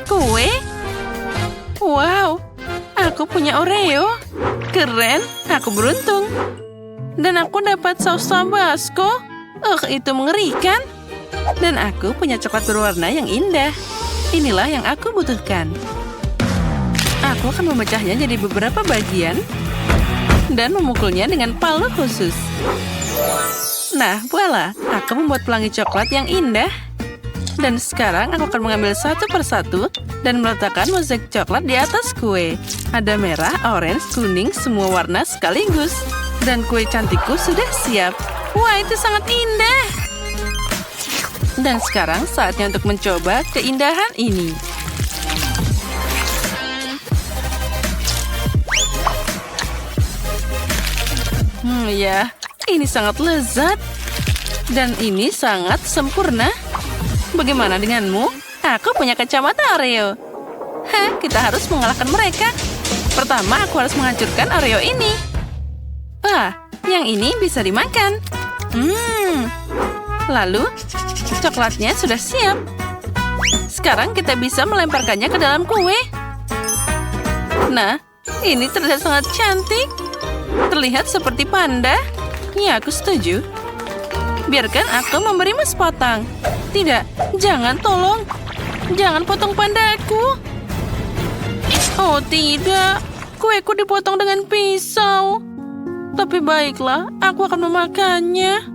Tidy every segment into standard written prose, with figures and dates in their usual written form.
Kue? Wow, aku punya Oreo. Keren, aku beruntung. Dan aku dapat saus Tabasco. Itu mengerikan. Dan aku punya coklat berwarna yang indah. Inilah yang aku butuhkan. Aku akan memecahnya jadi beberapa bagian dan memukulnya dengan palu khusus. Nah, voila, aku membuat pelangi coklat yang indah. Dan sekarang aku akan mengambil satu persatu dan meletakkan mozaik coklat di atas kue. Ada merah, orange, kuning, semua warna sekaligus. Dan kue cantikku sudah siap. Wah, itu sangat indah. Dan sekarang saatnya untuk mencoba keindahan ini. Ya, ini sangat lezat. Dan ini sangat sempurna. Bagaimana denganmu? Aku punya kacamata Oreo. Kita harus mengalahkan mereka. Pertama, aku harus menghancurkan Oreo ini. Yang ini bisa dimakan. Lalu, coklatnya sudah siap. Sekarang kita bisa melemparkannya ke dalam kue. Nah, ini terlihat sangat cantik. Terlihat seperti panda. Ya, aku setuju. Biarkan aku memberimu sepotong. Tidak, jangan, tolong. Jangan potong pandaku. Oh, tidak. Kueku dipotong dengan pisau. Tapi baiklah, aku akan memakannya.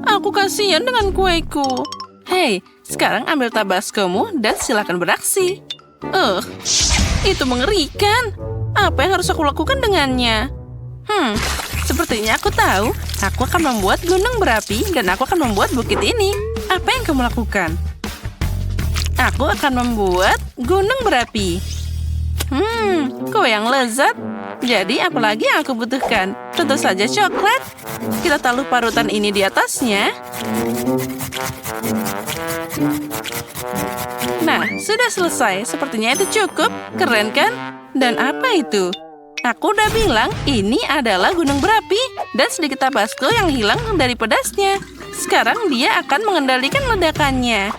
Aku kasihan dengan kueku. Hei, sekarang ambil tabascomu dan silakan beraksi. Itu mengerikan. Apa yang harus aku lakukan dengannya? Sepertinya aku tahu. Aku akan membuat gunung berapi dan aku akan membuat bukit ini. Apa yang kamu lakukan? Aku akan membuat gunung berapi. Kue yang lezat. Jadi apalagi yang aku butuhkan? Tentu saja coklat. Kita taruh parutan ini di atasnya. Nah, sudah selesai. Sepertinya itu cukup. Keren kan? Dan apa itu? Aku udah bilang ini adalah gunung berapi dan sedikit tabasco yang hilang dari pedasnya. Sekarang dia akan mengendalikan ledakannya.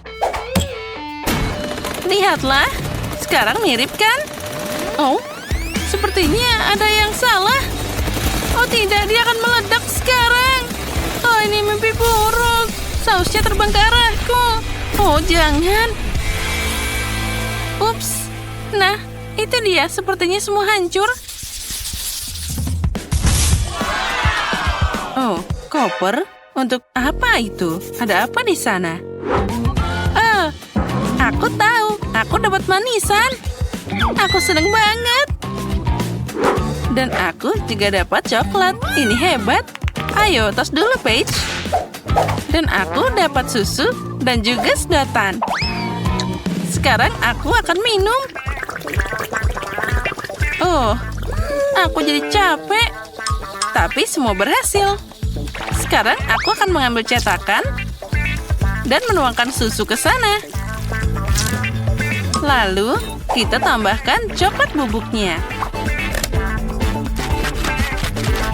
Lihatlah. Sekarang mirip kan? Oh, sepertinya ada yang salah. Oh tidak, dia akan meledak sekarang. Oh, ini mimpi buruk. Sausnya terbang ke arahku. Oh, jangan. Ups. Nah, itu dia. Sepertinya semua hancur. Oh, koper? Untuk apa itu? Ada apa di sana? Aku tahu. Aku dapat manisan. Aku senang banget. Dan aku juga dapat coklat. Ini hebat. Ayo, tos dulu, Paige. Dan aku dapat susu dan juga sedotan. Sekarang aku akan minum. Oh, aku jadi capek. Tapi semua berhasil. Sekarang aku akan mengambil cetakan dan menuangkan susu ke sana. Lalu, kita tambahkan coklat bubuknya.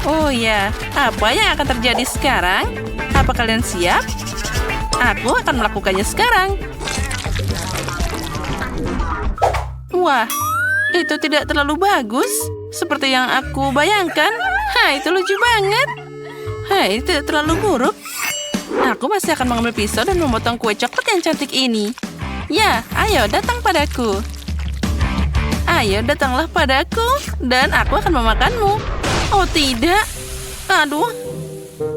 Oh ya, apa yang akan terjadi sekarang? Apa kalian siap? Aku akan melakukannya sekarang. Wah, itu tidak terlalu bagus. Seperti yang aku bayangkan. Itu lucu banget. Itu tidak terlalu buruk. Aku masih akan mengambil pisau dan memotong kue coklat yang cantik ini. Ya, ayo datang padaku. Ayo datanglah padaku. Dan aku akan memakanmu. Oh tidak. Aduh.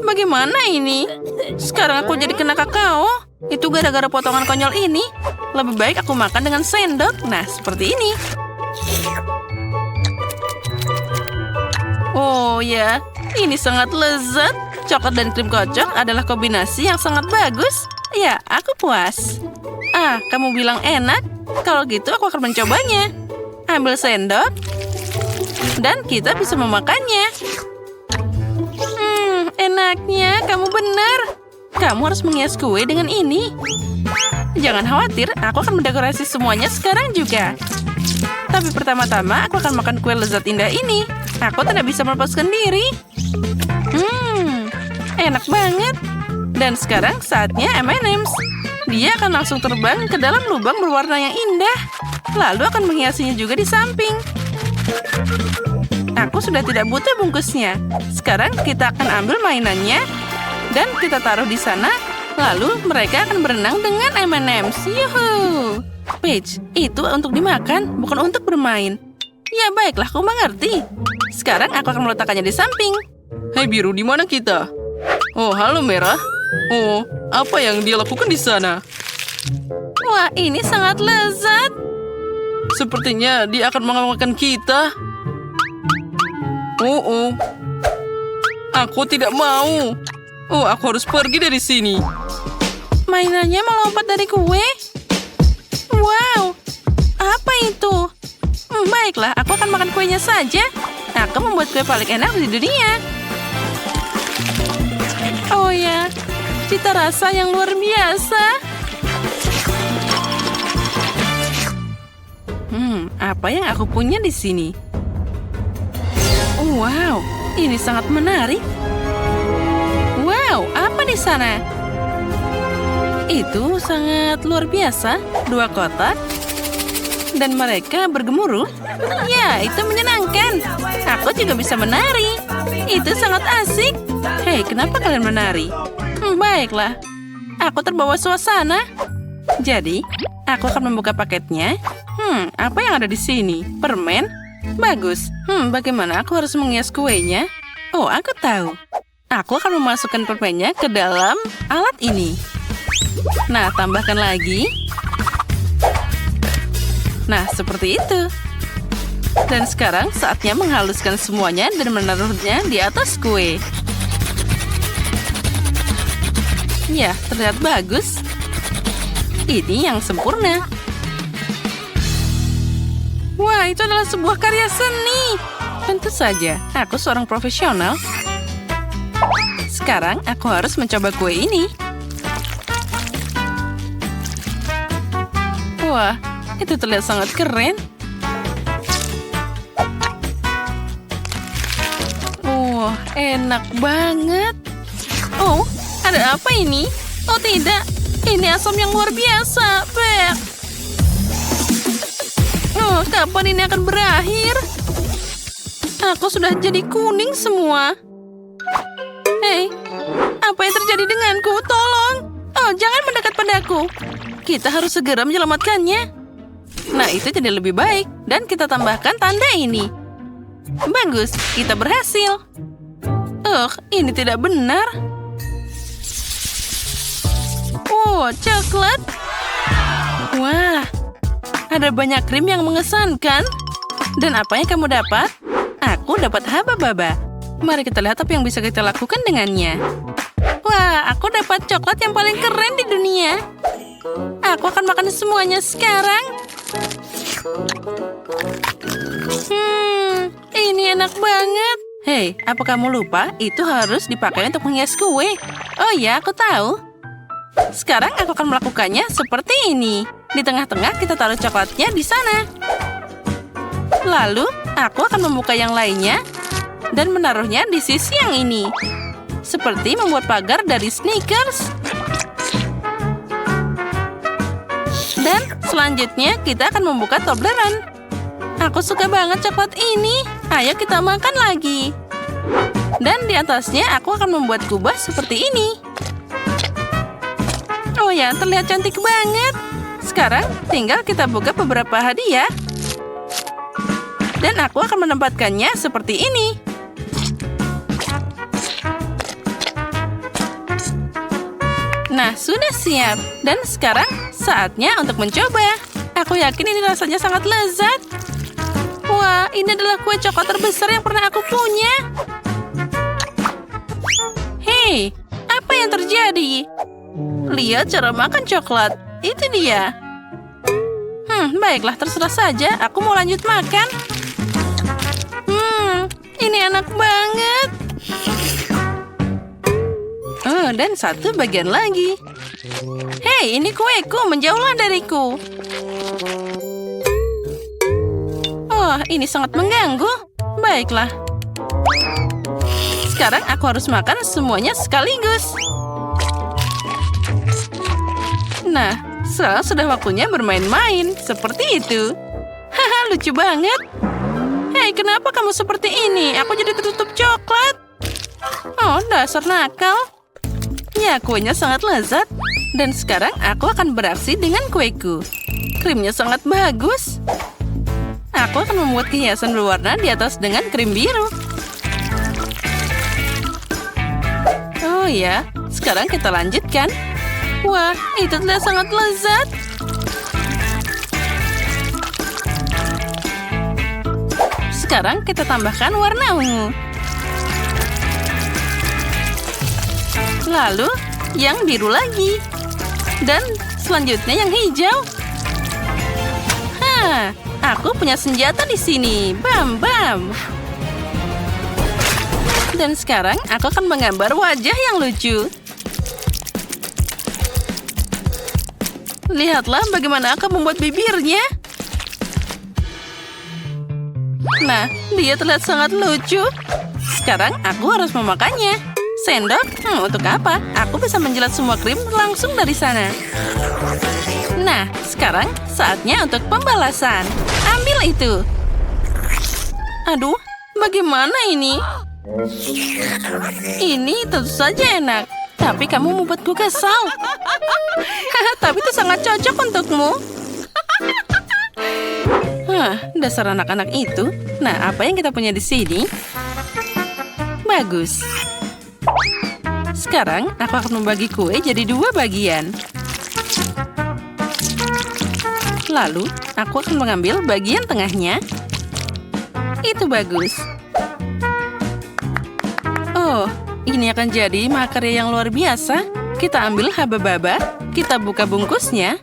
Bagaimana ini? Sekarang aku jadi kena kakao. Itu gara-gara potongan konyol ini. Lebih baik aku makan dengan sendok. Nah, seperti ini. Oh ya, ini sangat lezat. Coklat dan krim kocok adalah kombinasi yang sangat bagus. Ya, aku puas. Kamu bilang enak? Kalau gitu aku akan mencobanya. Ambil sendok. Dan kita bisa memakannya. Enaknya, kamu benar. Kamu harus menghias kue dengan ini. Jangan khawatir, aku akan mendekorasi semuanya sekarang juga. Tapi pertama-tama aku akan makan kue lezat indah ini. Aku tidak bisa melepaskan diri. Enak banget. Dan sekarang saatnya M&M's. Dia akan langsung terbang ke dalam lubang berwarna yang indah. Lalu akan menghiasinya juga di samping. Aku sudah tidak butuh bungkusnya. Sekarang kita akan ambil mainannya dan kita taruh di sana. Lalu mereka akan berenang dengan M&M's. Yuhu! Paige, itu untuk dimakan, bukan untuk bermain. Ya baiklah, aku mengerti. Sekarang aku akan meletakkannya di samping. Hai Biru, di mana kita? Oh, halo Merah. Oh, apa yang dia lakukan di sana? Wah, ini sangat lezat. Sepertinya dia akan mengalahkan kita. Oh. Aku tidak mau. Oh, aku harus pergi dari sini. Mainannya melompat dari kue. Wow, apa itu? Baiklah, aku akan makan kuenya saja. Aku membuat kue paling enak di dunia. Oh ya, cita rasa yang luar biasa. Apa yang aku punya di sini? Wow, ini sangat menarik. Wow, apa di sana? Itu sangat luar biasa. 2 kotak. Dan mereka bergemuruh. Ya, itu menyenangkan. Aku juga bisa menari. Itu sangat asik. Hei, kenapa kalian menari? Baiklah. Aku terbawa suasana. Jadi, aku akan membuka paketnya. Apa yang ada di sini? Permen? Bagus. Bagaimana aku harus menghias kuenya? Oh, aku tahu. Aku akan memasukkan permennya ke dalam alat ini. Nah, tambahkan lagi. Nah, seperti itu. Dan sekarang saatnya menghaluskan semuanya dan menaruhnya di atas kue. Ya, terlihat bagus. Ini yang sempurna. Wah, itu adalah sebuah karya seni. Tentu saja, aku seorang profesional. Sekarang aku harus mencoba kue ini. Wah, itu terlihat sangat keren. Wah, enak banget. Oh, ada apa ini? Oh tidak, ini asam yang luar biasa. Bek. Oh, kapan ini akan berakhir? Aku sudah jadi kuning semua. Hei, apa yang terjadi denganku? Tolong. Oh, jangan mendekat padaku. Kita harus segera menyelamatkannya. Nah, itu jadi lebih baik. Dan kita tambahkan tanda ini. Bagus, kita berhasil. Ini tidak benar. Oh, coklat. Wah, ada banyak krim yang mengesankan. Dan apa yang kamu dapat? Aku dapat haba-baba. Mari kita lihat apa yang bisa kita lakukan dengannya. Wah, aku dapat coklat yang paling keren di dunia. Aku akan makan semuanya sekarang. Ini enak banget. Hei, apa kamu lupa? Itu harus dipakai untuk menghias kue. Oh ya, aku tahu. Sekarang aku akan melakukannya seperti ini. Di tengah-tengah kita taruh coklatnya di sana. Lalu, aku akan membuka yang lainnya dan menaruhnya di sisi yang ini. Seperti membuat pagar dari Snickers. Dan selanjutnya kita akan membuka Toblerone. Aku suka banget coklat ini. Ayo kita makan lagi. Dan di atasnya aku akan membuat kubah seperti ini. Oh ya, terlihat cantik banget. Sekarang tinggal kita buka beberapa hadiah. Dan aku akan menempatkannya seperti ini. Nah, sudah siap. Dan sekarang saatnya untuk mencoba. Aku yakin ini rasanya sangat lezat. Wah, ini adalah kue coklat terbesar yang pernah aku punya. Hei, apa yang terjadi? Lihat cara makan coklat. Itu dia. Baiklah, terserah saja. Aku mau lanjut makan. Ini enak banget. Oh, dan satu bagian lagi. Hei, ini kueku. Menjauhlah dariku. Oh, ini sangat mengganggu. Baiklah. Sekarang aku harus makan semuanya sekaligus. Nah, sekarang sudah waktunya bermain-main. Seperti itu. Haha, lucu banget. Hei, kenapa kamu seperti ini? Aku jadi tertutup coklat. Oh, dasar nakal. Ya, kuenya sangat lezat. Dan sekarang aku akan beraksi dengan kueku. Krimnya sangat bagus. Aku akan membuat hiasan berwarna di atas dengan krim biru. Oh ya, sekarang kita lanjutkan. Wah, itu terlihat sangat lezat. Sekarang kita tambahkan warna ungu. Lalu, yang biru lagi. Dan selanjutnya yang hijau. Hah, aku punya senjata di sini. Bam, bam. Dan sekarang aku akan menggambar wajah yang lucu. Lihatlah bagaimana aku membuat bibirnya. Nah, dia terlihat sangat lucu. Sekarang aku harus memakannya. Sendok? Untuk apa? Aku bisa menjilat semua krim langsung dari sana. Nah, sekarang saatnya untuk pembalasan. Ambil itu. Aduh, bagaimana ini? Ini tentu saja enak. Tapi kamu membuatku kesal. Tapi itu sangat cocok untukmu. Dasar anak-anak itu. Nah, apa yang kita punya di sini? Bagus. Sekarang, aku akan membagi kue jadi 2 bagian. Lalu, aku akan mengambil bagian tengahnya. Itu bagus. Oh, ini akan jadi makarya yang luar biasa. Kita ambil haba-baba, kita buka bungkusnya,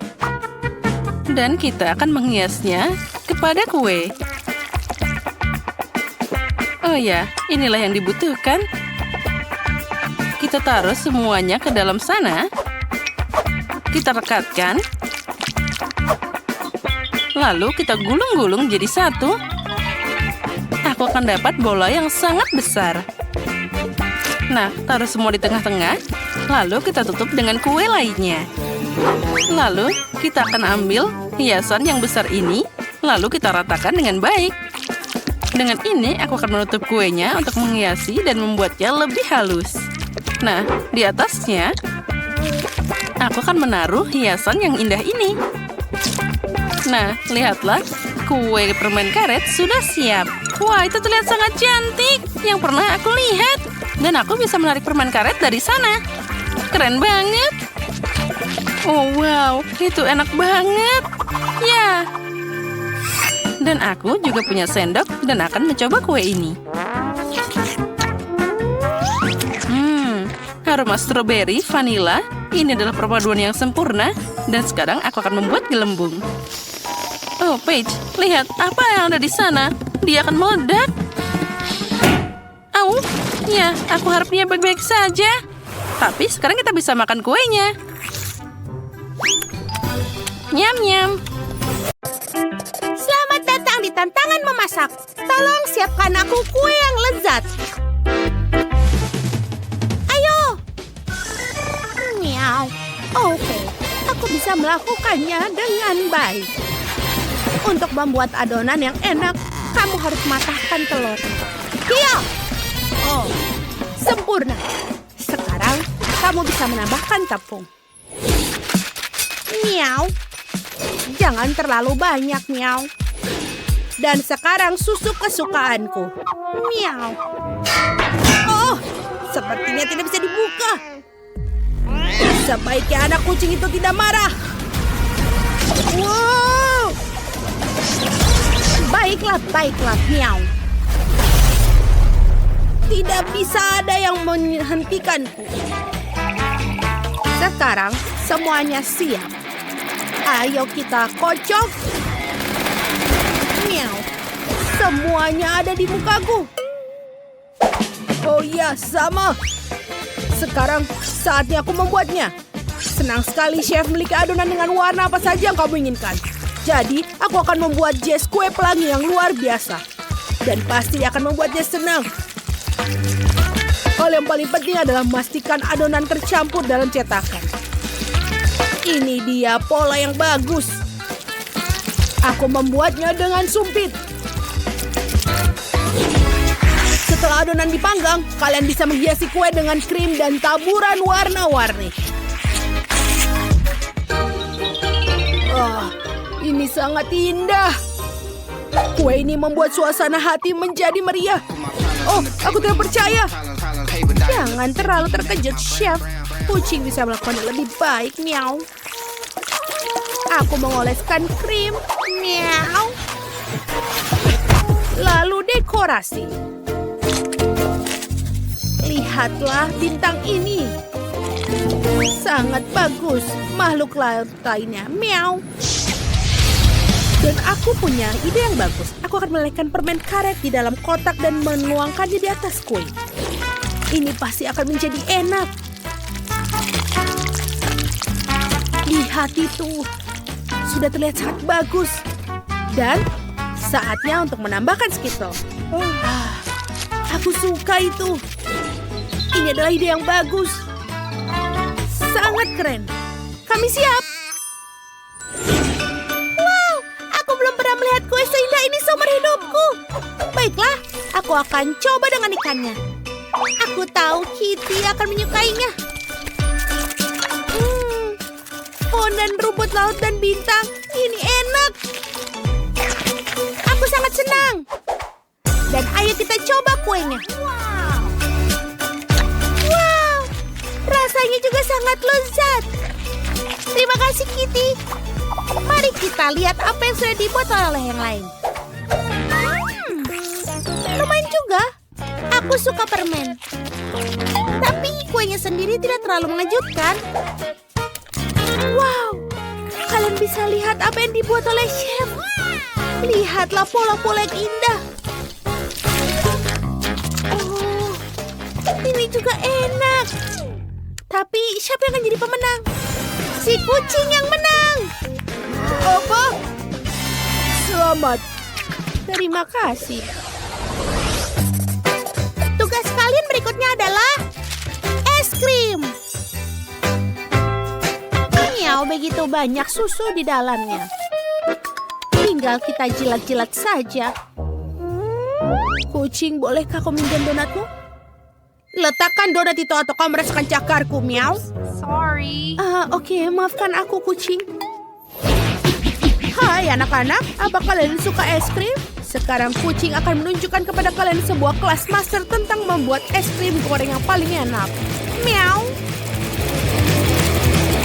dan kita akan menghiasnya kepada kue. Oh ya, inilah yang dibutuhkan. Kita taruh semuanya ke dalam sana. Kita rekatkan. Lalu kita gulung-gulung jadi satu. Aku akan dapat bola yang sangat besar. Nah, taruh semua di tengah-tengah. Lalu kita tutup dengan kue lainnya. Lalu kita akan ambil hiasan yang besar ini. Lalu kita ratakan dengan baik. Dengan ini aku akan menutup kuenya untuk menghiasi dan membuatnya lebih halus. Nah, di atasnya aku akan menaruh hiasan yang indah ini. Nah, lihatlah. Kue permen karet sudah siap. Wah, itu terlihat sangat cantik. Yang pernah aku lihat. Dan aku bisa menarik permen karet dari sana. Keren banget. Oh, wow. Itu enak banget. Ya. Dan aku juga punya sendok dan akan mencoba kue ini. Aroma stroberi, vanila. Ini adalah perpaduan yang sempurna. Dan sekarang aku akan membuat gelembung. Oh, Paige, lihat apa yang ada di sana. Dia akan meledak. Au, ya, aku harap dia baik-baik saja. Tapi sekarang kita bisa makan kuenya. Nyam-nyam. Selamat datang di tantangan memasak. Tolong siapkan aku kue yang lezat. Ayo. Miau. Oke, aku bisa melakukannya dengan baik. Untuk membuat adonan yang enak, kamu harus matahkan telur. Iya. Oh, sempurna. Sekarang kamu bisa menambahkan tepung. Miau. Jangan terlalu banyak, miau. Dan sekarang susu kesukaanku. Miau. Oh, sepertinya tidak bisa dibuka. Sebaiknya anak kucing itu tidak marah. Wow. Baiklah, miau. Tidak bisa ada yang menghentikanku. Sekarang semuanya siap. Ayo kita kocok. Miau. Semuanya ada di mukaku. Oh iya, sama. Sekarang saatnya aku membuatnya. Senang sekali chef memiliki adonan dengan warna apa saja yang kamu inginkan. Jadi, aku akan membuat jazz kue pelangi yang luar biasa. Dan pasti akan membuatnya senang. Hal yang paling penting adalah memastikan adonan tercampur dalam cetakan. Ini dia pola yang bagus. Aku membuatnya dengan sumpit. Setelah adonan dipanggang, kalian bisa menghiasi kue dengan krim dan taburan warna-warni. Ini sangat indah. Kue ini membuat suasana hati menjadi meriah. Oh, aku tidak percaya. Jangan terlalu terkejut, Chef. Kucing bisa melakukannya lebih baik, miau. Aku mengoleskan krim, miau. Lalu dekorasi. Lihatlah bintang ini. Sangat bagus. Makhluk laut lainnya, miau. Dan aku punya ide yang bagus. Aku akan melelehkan permen karet di dalam kotak dan menuangkannya di atas kue. Ini pasti akan menjadi enak. Lihat itu. Sudah terlihat sangat bagus. Dan saatnya untuk menambahkan Skittle. Aku suka itu. Ini adalah ide yang bagus. Sangat keren. Kami siap. Wow, aku belum pernah melihat kue seindah ini seumur hidupku. Baiklah, aku akan coba dengan ikannya. Aku tahu Kitty akan menyukainya. Pohon dan rumput laut dan bintang, ini enak. Aku sangat senang. Dan ayo kita coba kuenya. Wow, rasanya juga sangat lezat. Terima kasih, Kitty. Mari kita lihat apa yang sudah dibuat oleh yang lain. Lumayan juga. Aku suka permen. Tapi kuenya sendiri tidak terlalu mengejutkan. Wow, kalian bisa lihat apa yang dibuat oleh chef. Lihatlah pola-pola yang indah. Oh, ini juga enak. Tapi siapa yang akan jadi pemenang? Si kucing yang menang. Apa? Selamat. Terima kasih. Tugas kalian berikutnya adalah es krim. Miau, begitu banyak susu di dalamnya. Tinggal kita jilat-jilat saja. Kucing, bolehkah kau minjem donatmu? Letakkan donat itu atau kau merasakan cakarku, miau. Sorry. Oke, maafkan aku, kucing. Hai anak-anak, apa kalian suka es krim? Sekarang kucing akan menunjukkan kepada kalian sebuah kelas master tentang membuat es krim goreng yang paling enak. Miau.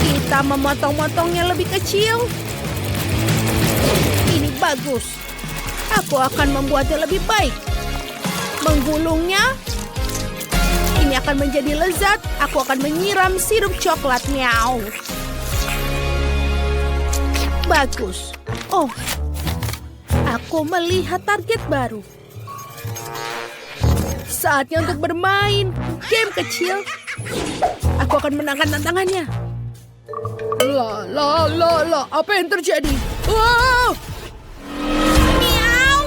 Kita memotong-motongnya lebih kecil. Ini bagus. Aku akan membuatnya lebih baik. Menggulungnya. Ini akan menjadi lezat. Aku akan menyiram sirup coklat. Miau. Bagus. Oh, aku melihat target baru. Saatnya untuk bermain game kecil. Aku akan menangkan tantangannya. La, apa yang terjadi? Wow! Miau!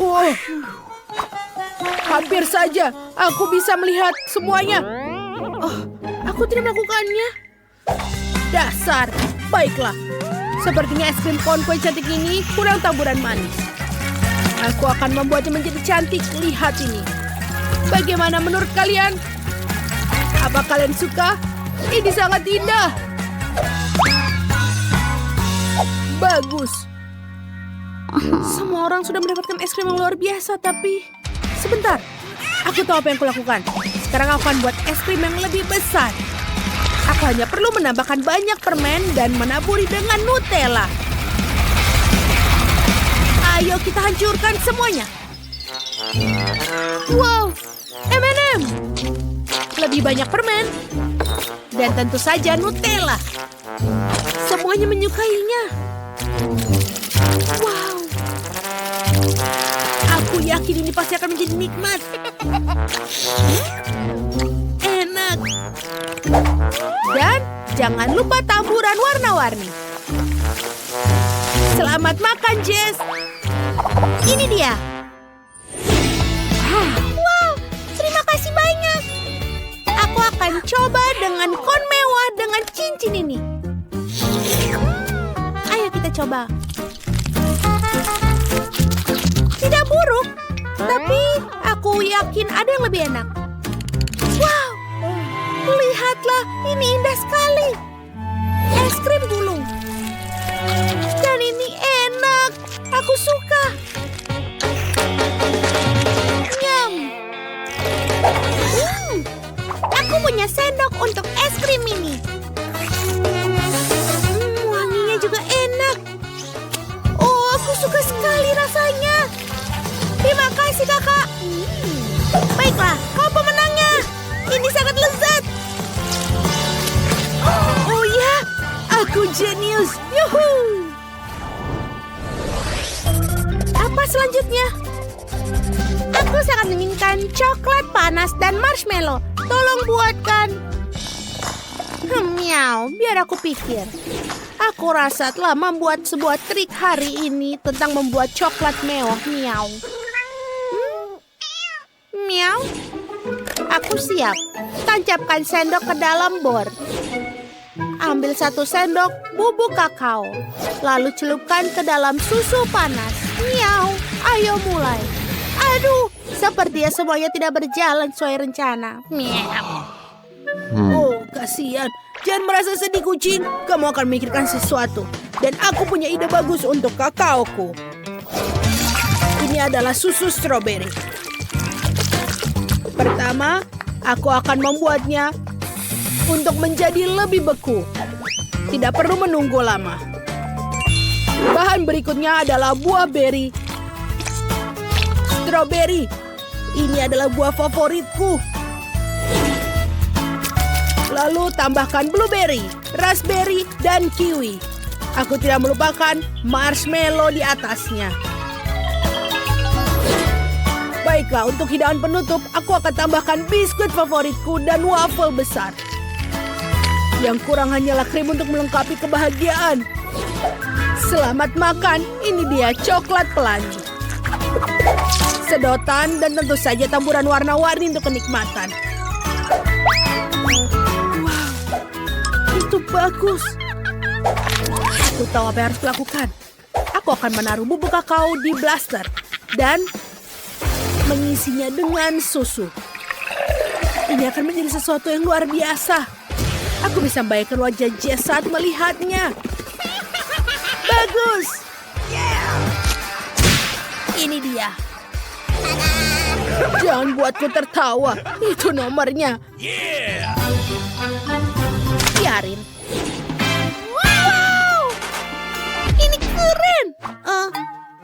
Wow! Hampir saja aku bisa melihat semuanya. Oh, aku tidak melakukannya. Dasar. Baiklah. Sepertinya es krim pohon kue cantik ini kurang taburan manis. Aku akan membuatnya menjadi cantik. Lihat ini. Bagaimana menurut kalian? Apa kalian suka? Ini sangat indah. Bagus. Semua orang sudah mendapatkan es krim yang luar biasa, tapi sebentar. Aku tahu apa yang kulakukan. Sekarang aku akan buat es krim yang lebih besar. Aku hanya perlu menambahkan banyak permen dan menaburi dengan Nutella. Ayo kita hancurkan semuanya. Wow, M&M. Lebih banyak permen. Dan tentu saja Nutella. Semuanya menyukainya. Wow. Aku yakin ini pasti akan menjadi nikmat. Enak. Dan jangan lupa taburan warna-warni. Selamat makan, Jess. Ini dia. Wow, terima kasih banyak. Aku akan coba dengan kon mewah dengan cincin ini. coba. Tidak buruk, tapi aku yakin ada yang lebih enak. Wow, lihatlah, ini indah sekali. Es krim gulung. Dan ini enak, aku suka. Nyam. Aku punya sendok untuk es krim ini. Wanginya juga enak. Oh, aku suka sekali rasanya. Terima kasih, Kakak. Baiklah, kau pemenangnya. Ini sangat lezat. Oh ya, aku jenius. Yuhu. Apa selanjutnya? Aku sangat menginginkan coklat panas dan marshmallow. Tolong buatkan. Miau, biar aku pikir. Aku rasa telah membuat sebuah trik hari ini tentang membuat coklat mewah. Miau. Miau. Aku siap. Tancapkan sendok ke dalam bor. Ambil 1 sendok bubuk kakao. Lalu celupkan ke dalam susu panas. Miau. Ayo mulai. Aduh, sepertinya semuanya tidak berjalan sesuai rencana. Miau. Oh, kasihan. Jangan merasa sedih, kucing. Kamu akan memikirkan sesuatu. Dan aku punya ide bagus untuk kakaoku. Ini adalah susu stroberi. Pertama, aku akan membuatnya untuk menjadi lebih beku. Tidak perlu menunggu lama. Bahan berikutnya adalah buah beri. Stroberi. Ini adalah buah favoritku. Lalu tambahkan blueberry, raspberry, dan kiwi. Aku tidak melupakan marshmallow di atasnya. Baiklah, untuk hidangan penutup, aku akan tambahkan biskuit favoritku dan waffle besar. Yang kurang hanyalah krim untuk melengkapi kebahagiaan. Selamat makan, ini dia coklat pelangi. Sedotan dan tentu saja taburan warna-warni untuk kenikmatan. Itu bagus. Aku tahu apa yang harus kulakukan. Aku akan menaruh bubuk kakao di blaster dan mengisinya dengan susu. Ini akan menjadi sesuatu yang luar biasa. Aku bisa membayangkan wajah Jess saat melihatnya. Bagus. Ini dia. Jangan buatku tertawa. Itu nomornya. Biarin. Wow! Ini keren.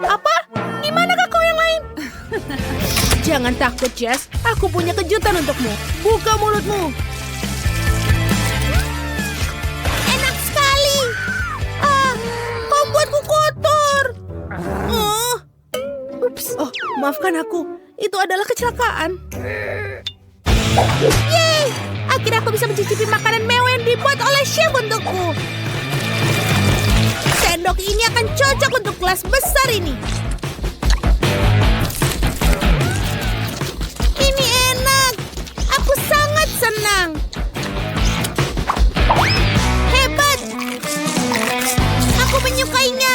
Apa? Gimana kau yang lain? Jangan takut, Jess. Aku punya kejutan untukmu. Buka mulutmu. Enak sekali. Kau buatku kotor. Ups. Oh, maafkan aku. Itu adalah kecelakaan. Yeay! Akhirnya aku bisa mencicipi makanan mewah yang dibuat oleh chef untukku. Sendok ini akan cocok untuk kelas besar ini. Ini enak. Aku sangat senang. Hebat. Aku menyukainya.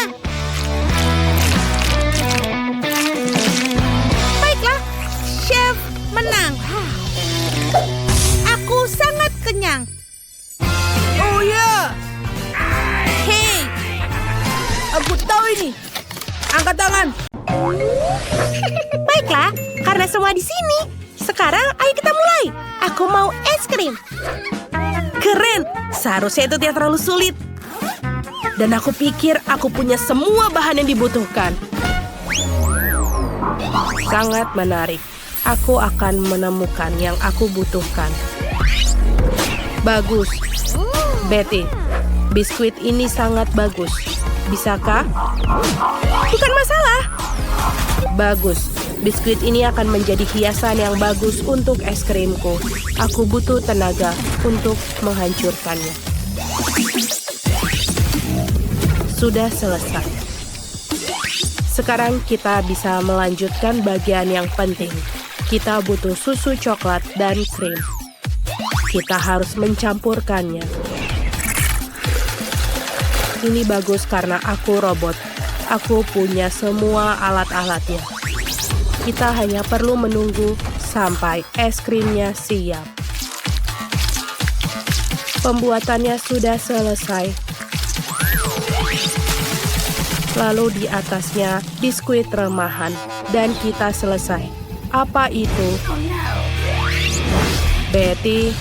Baiklah, chef menang. Aku sangat kenyang. Oh ya. Hei. Aku tahu ini. Angkat tangan. Baiklah, karena semua di sini. Sekarang ayo kita mulai. Aku mau es krim. Keren. Seharusnya itu tidak terlalu sulit. Dan aku pikir aku punya semua bahan yang dibutuhkan. Sangat menarik. Aku akan menemukan yang aku butuhkan. Bagus. Betty, biskuit ini sangat bagus. Bisakah? Bukan masalah. Bagus. Biskuit ini akan menjadi hiasan yang bagus untuk es krimku. Aku butuh tenaga untuk menghancurkannya. Sudah selesai. Sekarang kita bisa melanjutkan bagian yang penting. Kita butuh susu coklat dan krim. Kita harus mencampurkannya. Ini bagus karena aku robot. Aku punya semua alat-alatnya. Kita hanya perlu menunggu sampai es krimnya siap. Pembuatannya sudah selesai. Lalu di atasnya biskuit remahan. Dan kita selesai. Apa itu? Betty,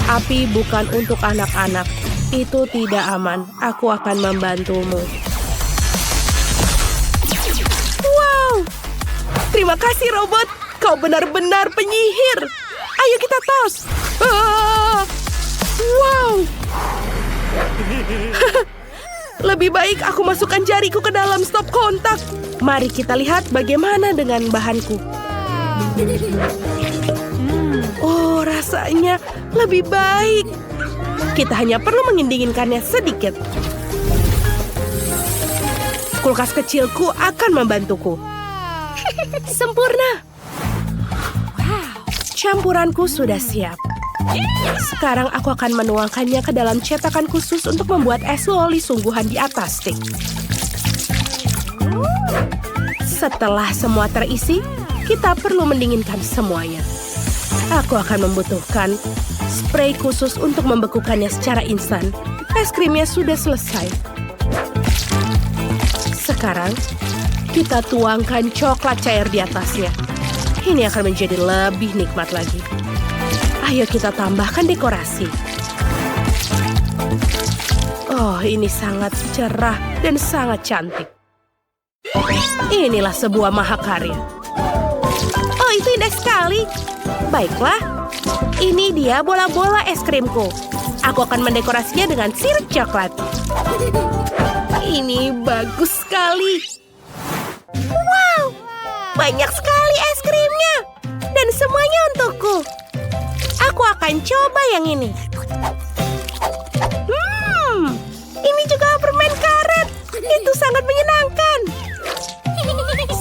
api bukan untuk anak-anak. Itu tidak aman. Aku akan membantumu. Wow! Terima kasih, robot. Kau benar-benar penyihir. Ayo kita tos. Ah! Wow! Lebih baik aku masukkan jariku ke dalam stop kontak. Mari kita lihat bagaimana dengan bahanku. Oh, rasanya lebih baik. Kita hanya perlu mendinginkannya sedikit. Kulkas kecilku akan membantuku. Sempurna. Campuranku sudah siap. Sekarang aku akan menuangkannya ke dalam cetakan khusus untuk membuat es loli sungguhan di atas stik. Setelah semua terisi, kita perlu mendinginkan semuanya. Aku akan membutuhkan spray khusus untuk membekukannya secara instan. Es krimnya sudah selesai. Sekarang, kita tuangkan coklat cair di atasnya. Ini akan menjadi lebih nikmat lagi. Ayo kita tambahkan dekorasi. Oh, ini sangat cerah dan sangat cantik. Inilah sebuah mahakarya. Oh, itu indah sekali. Baiklah, ini dia bola-bola es krimku. Aku akan mendekorasinya dengan sirup coklat. Ini bagus sekali. Wow, banyak sekali es krimnya. Dan semuanya untukku. Aku akan coba yang ini. Ini juga permen karet. Itu sangat menyenangkan.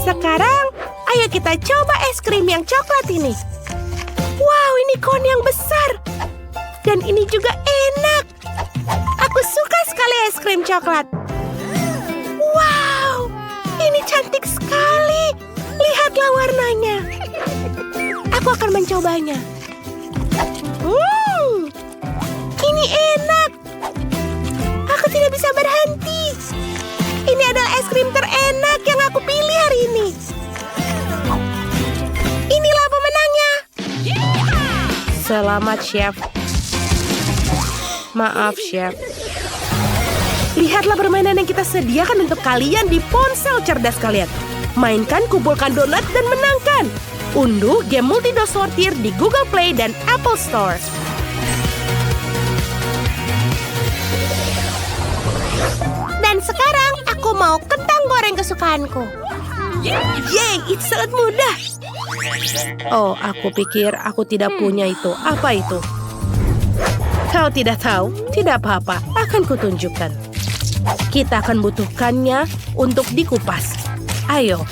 Sekarang, ayo kita coba es krim yang coklat ini. Wow, ini kon yang besar. Dan ini juga enak. Aku suka sekali es krim coklat. Wow, ini cantik sekali. Lihatlah warnanya. Aku akan mencobanya. Ini enak. Aku tidak bisa berhenti. Ini adalah es krim terenak yang aku pilih hari ini. Inilah pemenangnya. Selamat, Chef. Maaf, Chef. Lihatlah permainan yang kita sediakan untuk kalian di ponsel cerdas kalian. Mainkan, kumpulkan donat, dan menangkan. Unduh game multi-dose sortir di Google Play dan Apple Store. Dan sekarang aku mau kentang goreng kesukaanku. Yeay, itu sangat mudah. Oh, aku pikir aku tidak punya itu. Apa itu? Kau tidak tahu? Tidak apa-apa, akan kutunjukkan. Kita akan butuhkannya untuk dikupas. Ayo.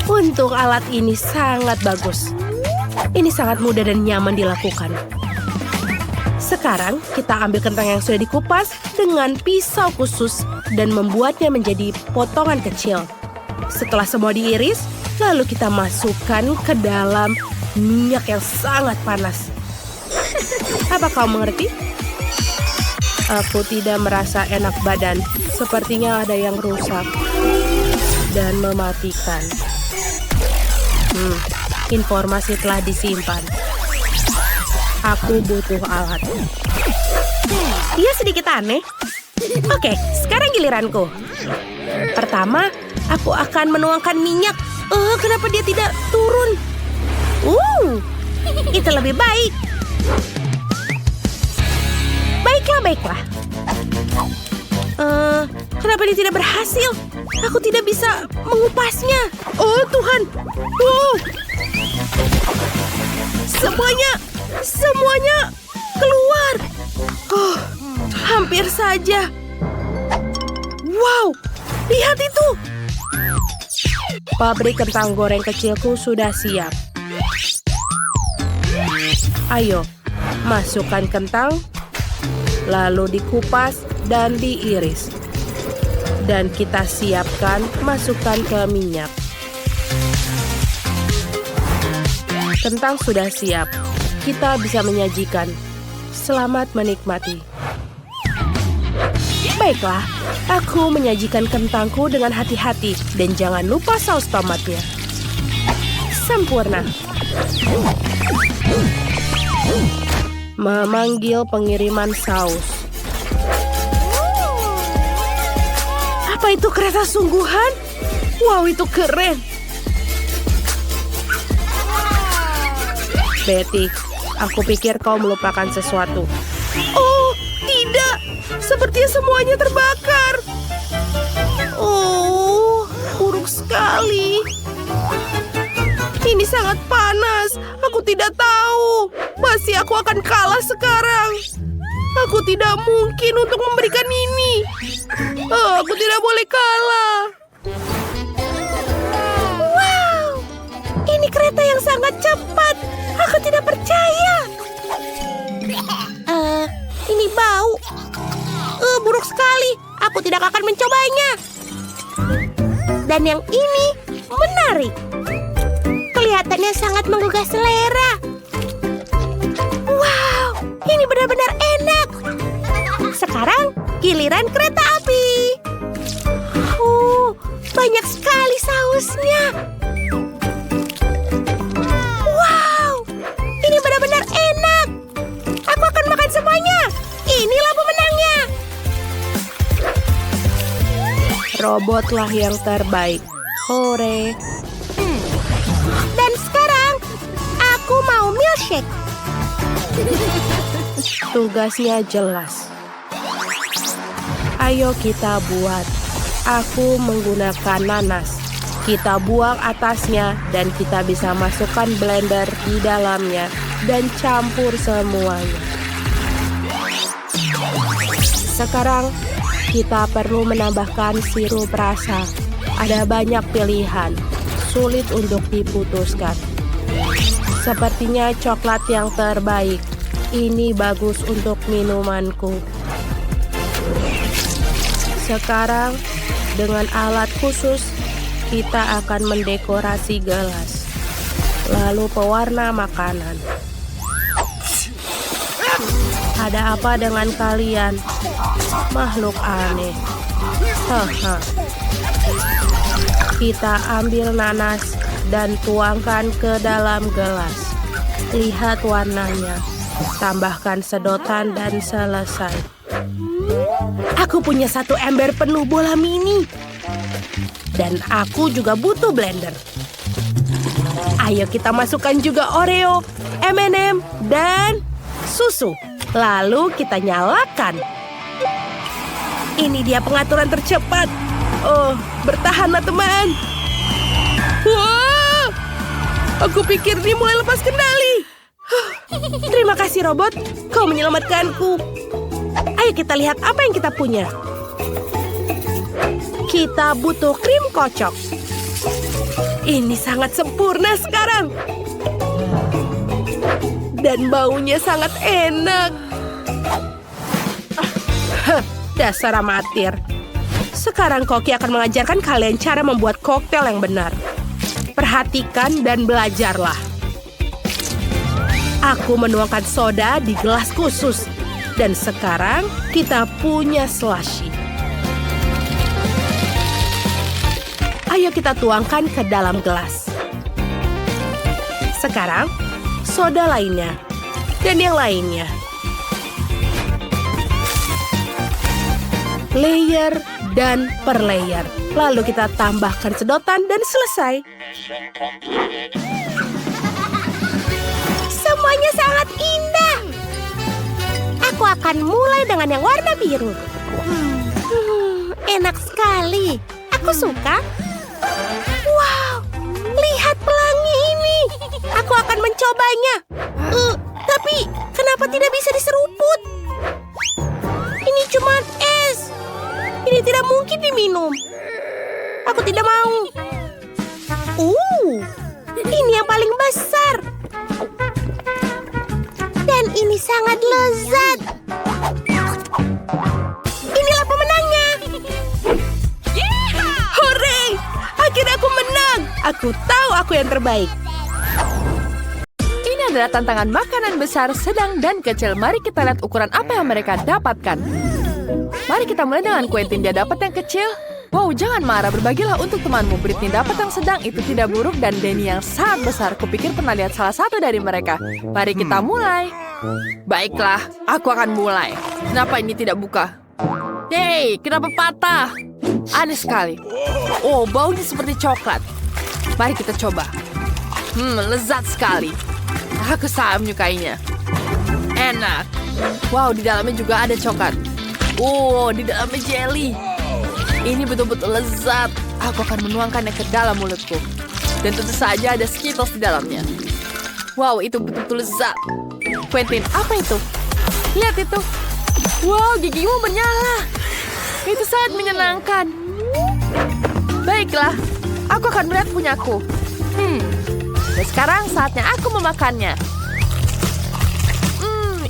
Untuk alat ini sangat bagus. Ini sangat mudah dan nyaman dilakukan. Sekarang, kita ambil kentang yang sudah dikupas dengan pisau khusus dan membuatnya menjadi potongan kecil. Setelah semua diiris, lalu kita masukkan ke dalam minyak yang sangat panas. Apa kau mengerti? Aku tidak merasa enak badan. Sepertinya ada yang rusak dan mematikan. Informasi telah disimpan. Aku butuh alat. Iya, sedikit aneh. Oke, sekarang giliranku. Pertama, aku akan menuangkan minyak. Kenapa dia tidak turun? Itu lebih baik. Baiklah. Kenapa dia tidak berhasil? Aku tidak bisa mengupasnya. Oh, Tuhan. Semuanya keluar. Hampir saja. Wow, lihat itu. Pabrik kentang goreng kecilku sudah siap. Ayo, masukkan kentang, lalu dikupas dan diiris. Dan kita siapkan, masukkan ke minyak. Kentang sudah siap. Kita bisa menyajikan. Selamat menikmati. Baiklah, aku menyajikan kentangku dengan hati-hati. Dan jangan lupa saus tomatnya. Sempurna. Memanggil pengiriman saus. Apa itu kereta sungguhan? Wow, itu keren. Betty, aku pikir kau melupakan sesuatu. Oh, tidak. Sepertinya semuanya terbakar. Oh, buruk sekali. Ini sangat panas. Aku tidak tahu. Pasti aku akan kalah sekarang. Aku tidak mungkin untuk memberikan ini. Oh, aku tidak boleh kalah. Wow, ini kereta yang sangat cepat. Aku tidak percaya. Ini bau. Buruk sekali. Aku tidak akan mencobanya. Dan yang ini menarik. Kelihatannya sangat menggugah selera. Wow, ini benar-benar enak. Sekarang giliran kereta api. Banyak sekali sausnya. Wow, ini benar-benar enak. Aku akan makan semuanya. Inilah pemenangnya. Robotlah yang terbaik. Hore. Dan sekarang aku mau milkshake. Tugasnya jelas. Ayo kita buat. Aku menggunakan nanas. Kita buang atasnya dan kita bisa masukkan blender di dalamnya dan campur semuanya. Sekarang kita perlu menambahkan sirup rasa. Ada banyak pilihan, sulit untuk diputuskan. Sepertinya coklat yang terbaik. Ini bagus untuk minumanku. Sekarang, dengan alat khusus, kita akan mendekorasi gelas. Lalu pewarna makanan. Ada apa dengan kalian? Makhluk aneh. Haha. Kita ambil nanas dan tuangkan ke dalam gelas. Lihat warnanya. Tambahkan sedotan dan selesai. Aku punya satu ember penuh bola mini. Dan aku juga butuh blender. Ayo kita masukkan juga Oreo, M&M, dan susu. Lalu kita nyalakan. Ini dia pengaturan tercepat. Oh, bertahanlah teman. Wah, aku pikir dia mulai lepas kendali. Terima kasih robot, kau menyelamatkanku. Ayo kita lihat apa yang kita punya. Kita butuh krim kocok. Ini sangat sempurna sekarang. Dan baunya sangat enak. Dasar amatir. Sekarang Koki akan mengajarkan kalian cara membuat koktail yang benar. Perhatikan dan belajarlah. Aku menuangkan soda di gelas khusus. Dan sekarang kita punya slushy. Ayo kita tuangkan ke dalam gelas. Sekarang, soda lainnya. Dan yang lainnya. Layer dan per layer. Lalu kita tambahkan sedotan dan selesai. Semuanya sangat indah. Aku akan mulai dengan yang warna biru. Enak sekali. Aku suka. Wow, lihat pelangi ini. Aku akan mencobanya. Tapi kenapa tidak bisa diseruput? Ini cuma es. Ini tidak mungkin diminum. Aku tidak mau. Ini yang paling besar. Dan ini sangat lezat. Inilah pemenangnya. Aku tahu aku yang terbaik. Ini adalah tantangan makanan besar, sedang, dan kecil. Mari kita lihat ukuran apa yang mereka dapatkan. Mari kita mulai dengan Quentin. Dia dapat yang kecil. Wow, jangan marah. Berbagilah untuk temanmu. Britney dapat yang sedang. Itu tidak buruk. Dan Denny yang sangat besar. Kupikir pernah lihat salah satu dari mereka. Mari kita mulai. Baiklah, aku akan mulai. Kenapa ini tidak buka? Hei, kenapa patah? Aneh sekali. Oh, baunya seperti coklat. Mari kita coba. Lezat sekali. Aku sangat menyukainya. Enak. Wow, di dalamnya juga ada coklat. Oh, di dalamnya jelly. Ini betul-betul lezat. Aku akan menuangkannya ke dalam mulutku. Dan tentu saja ada Skittles di dalamnya. Wow, itu betul-betul lezat. Quentin, apa itu? Lihat itu. Wow, gigimu menyala. Itu sangat menyenangkan. Baiklah, aku akan melihat punyaku. Dan sekarang saatnya aku memakannya.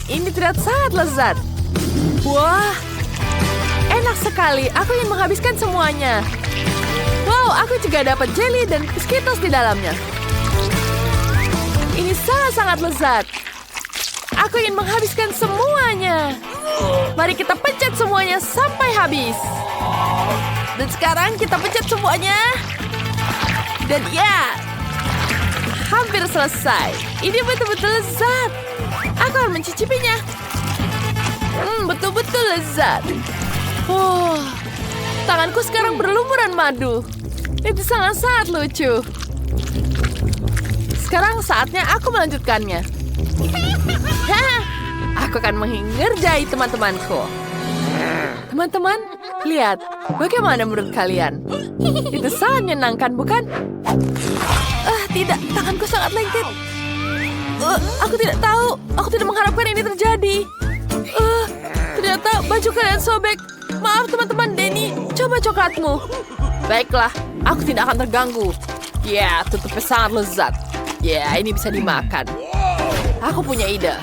Ini terlihat sangat lezat. Wah, enak sekali. Aku ingin menghabiskan semuanya. Wow, aku juga dapat jelly dan Skittles di dalamnya. Ini sangat-sangat lezat. Aku ingin menghabiskan semuanya. Mari kita pencet semuanya sampai habis. Dan sekarang kita pencet semuanya. Dan ya, hampir selesai. Ini betul-betul lezat. Aku akan mencicipinya. Betul-betul lezat. Tanganku sekarang berlumuran madu. Itu sangat-sangat lucu. Sekarang saatnya aku melanjutkannya. Aku akan mengerjai teman-temanku. Teman-teman, lihat. Bagaimana menurut kalian? Itu sangat menyenangkan, bukan? Tidak. Tanganku sangat lengket. Aku tidak tahu. Aku tidak mengharapkan ini terjadi. Ternyata baju kalian sobek. Maaf teman-teman, Denny. Coba coklatmu. Baiklah, aku tidak akan terganggu. Ya, tutupnya sangat lezat. Ya, ini bisa dimakan. Aku punya ide.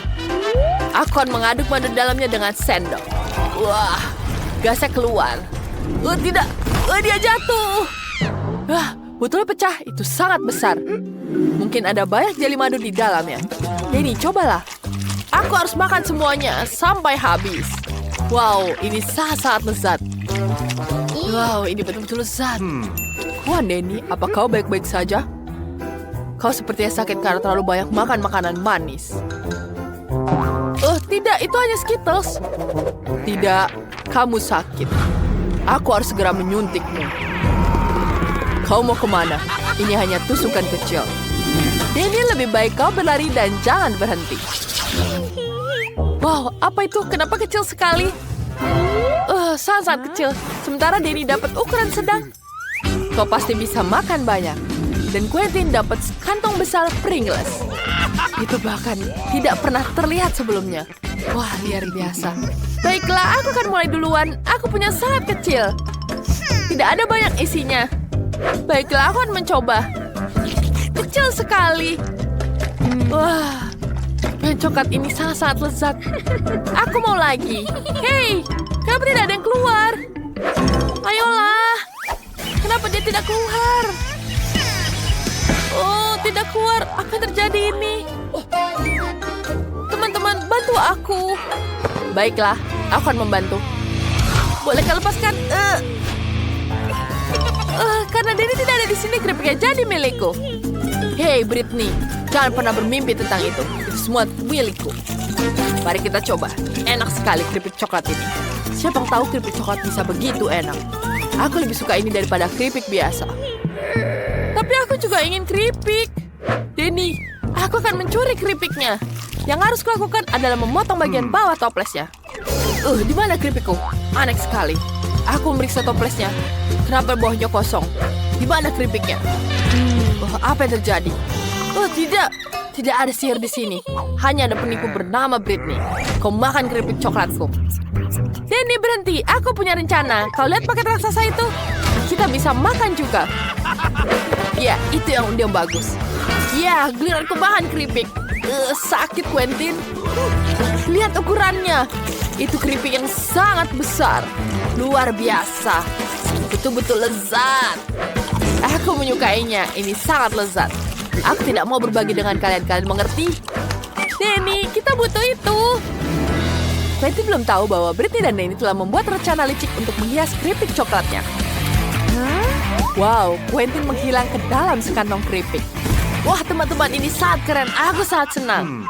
Aku akan mengaduk madu dalamnya dengan sendok. Wah, gasnya keluar. Tidak. Dia jatuh. Botolnya pecah. Itu sangat besar. Mungkin ada banyak jeli madu di dalamnya. Denny, cobalah. Aku harus makan semuanya sampai habis. Wow, ini sangat-sangat lezat. Wow, ini betul-betul lezat. Tuan Denny, apa kau baik-baik saja? Kau sepertinya sakit karena terlalu banyak makan makanan manis. Tidak, itu hanya Skittles. Tidak, kamu sakit. Aku harus segera menyuntikmu. Kau mau kemana? Ini hanya tusukan kecil. Denny, lebih baik kau berlari dan jangan berhenti. Wow, apa itu? Kenapa kecil sekali? Sangat-sangat kecil. Sementara Denny dapat ukuran sedang. Kau pasti bisa makan banyak. Dan Quentin dapat kantong besar Pringles. Itu bahkan tidak pernah terlihat sebelumnya. Wah, luar biasa. Baiklah, aku akan mulai duluan. Aku punya sangat kecil. Tidak ada banyak isinya. Baiklah, aku akan mencoba. Kecil sekali. Wah, yang coklat ini sangat-sangat lezat. Aku mau lagi. Hei, kenapa tidak ada yang keluar? Ayolah. Kenapa dia tidak keluar? Oh, tidak keluar. Apa yang terjadi ini? Teman-teman, bantu aku. Baiklah, aku akan membantu. Bolehkah lepaskan? Karena Denny tidak ada di sini, keripiknya jadi milikku. Hei, Britney, jangan pernah bermimpi tentang itu. Itu semua milikku. Mari kita coba. Enak sekali keripik coklat ini. Siapa yang tahu keripik coklat bisa begitu enak? Aku lebih suka ini daripada keripik biasa. Tapi aku juga ingin keripik. Denny, aku akan mencuri keripiknya. Yang harus kulakukan adalah memotong bagian bawah toplesnya. Di mana keripikku? Aneh sekali. Aku memeriksa toplesnya. Kenapa bawahnya kosong? Di mana keripiknya? Apa yang terjadi? Tidak ada sihir di sini. Hanya ada penipu bernama Britney. Kau makan keripik coklatku. Denny, berhenti. Aku punya rencana. Kau lihat paket raksasa itu? Kita bisa makan juga. Ya, itu yang bagus. Ya, giliranku makan keripik. Sakit, Quentin. Lihat ukurannya. Itu keripik yang sangat besar. Luar biasa. Betul-betul lezat. Aku menyukainya. Ini sangat lezat. Aku tidak mau berbagi dengan kalian. Kalian mengerti? Denny, kita butuh itu. Quentin belum tahu bahwa Britney dan Denny telah membuat rencana licik untuk menghias keripik coklatnya. Wow, Quentin menghilang ke dalam sekantong keripik. Wah, teman-teman, ini sangat keren. Aku sangat senang.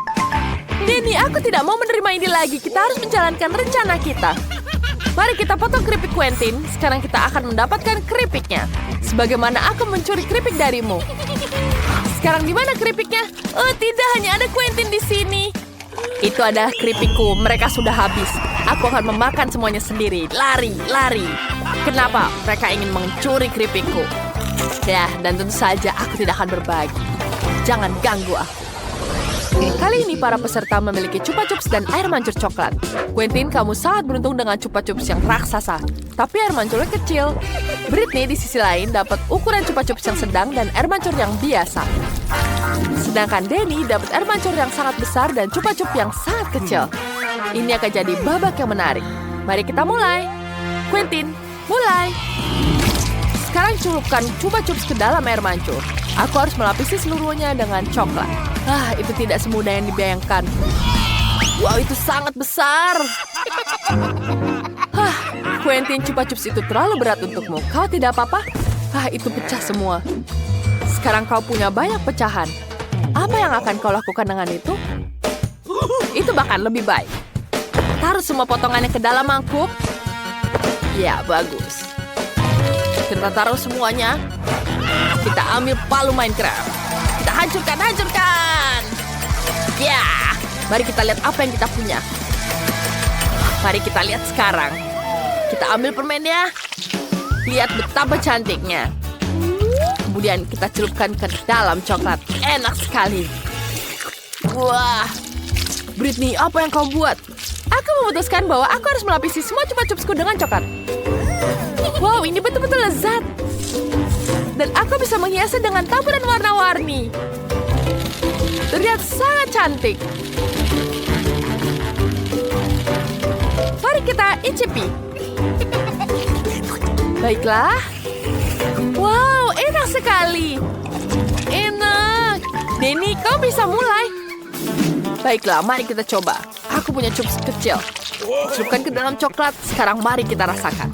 Denny, aku tidak mau menerima ini lagi. Kita harus menjalankan rencana kita. Mari kita potong keripik Quentin. Sekarang kita akan mendapatkan keripiknya. Sebagaimana aku mencuri keripik darimu. Sekarang di mana keripiknya? Oh, tidak, hanya ada Quentin di sini. Itu adalah keripikku. Mereka sudah habis. Aku akan memakan semuanya sendiri. Lari, lari. Kenapa? Mereka ingin mencuri keripikku. Ya, dan tentu saja aku tidak akan berbagi. Jangan ganggu aku. Kali ini para peserta memiliki Chupa Chups dan air mancur coklat. Quentin, kamu sangat beruntung dengan Chupa Chups yang raksasa. Tapi air mancurnya kecil. Britney di sisi lain dapat ukuran Chupa Chups yang sedang dan air mancur yang biasa. Sedangkan Denny dapat air mancur yang sangat besar dan Chupa Chups yang sangat kecil. Ini akan jadi babak yang menarik. Mari kita mulai. Quentin, mulai. Sekarang celupkan Chupa Chups ke dalam air mancur. Aku harus melapisi seluruhnya dengan coklat. Itu tidak semudah yang dibayangkan. Wow, itu sangat besar. Quentin, Chupa Chups itu terlalu berat untukmu. Kau tidak apa-apa? Itu pecah semua. Sekarang kau punya banyak pecahan. Apa yang akan kau lakukan dengan itu? Itu bahkan lebih baik. Taruh semua potongannya ke dalam mangkuk. Ya, bagus. Kita taruh semuanya. Kita ambil palu Minecraft. Kita hancurkan. Ya, mari kita lihat apa yang kita punya. Mari kita lihat sekarang. Kita ambil permennya. Lihat betapa cantiknya. Kemudian kita celupkan ke dalam coklat. Enak sekali. Wah, Britney, apa yang kau buat? Aku memutuskan bahwa aku harus melapisi semua Chupa Chupsku dengan coklat. Wow, ini betul-betul lezat. Dan aku bisa menghiasnya dengan taburan warna-warni. Terlihat sangat cantik. Mari kita icipi. Baiklah. Wow, enak sekali. Enak. Denny, kau bisa mulai. Baiklah, mari kita coba. Aku punya chups kecil. Celupkan ke dalam coklat. Sekarang mari kita rasakan.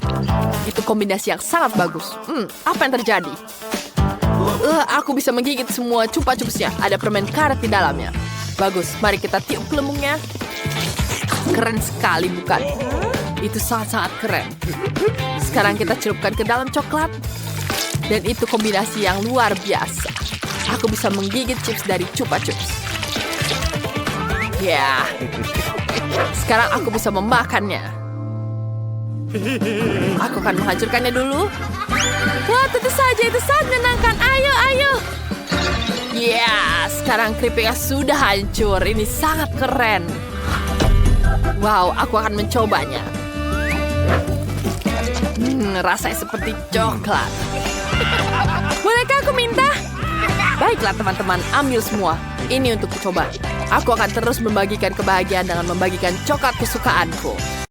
Itu kombinasi yang sangat bagus. Apa yang terjadi? Aku bisa menggigit semua Chupa Chupsnya. Ada permen karet di dalamnya. Bagus, mari kita tiup gelembungnya. Keren sekali, bukan? Itu sangat-sangat keren. Sekarang kita celupkan ke dalam coklat. Dan itu kombinasi yang luar biasa. Aku bisa menggigit chips dari Chupa Chups. Ya. Sekarang aku bisa memakannya. Aku akan menghancurkannya dulu. Wah, tentu saja itu sangat menyenangkan. Ayo. Ya, sekarang keripiknya sudah hancur. Ini sangat keren. Wow, aku akan mencobanya. Rasanya seperti coklat. Bolehkah aku minta? Baiklah teman-teman, ambil semua. Ini untuk coba. Aku akan terus membagikan kebahagiaan dengan membagikan coklat kesukaanku.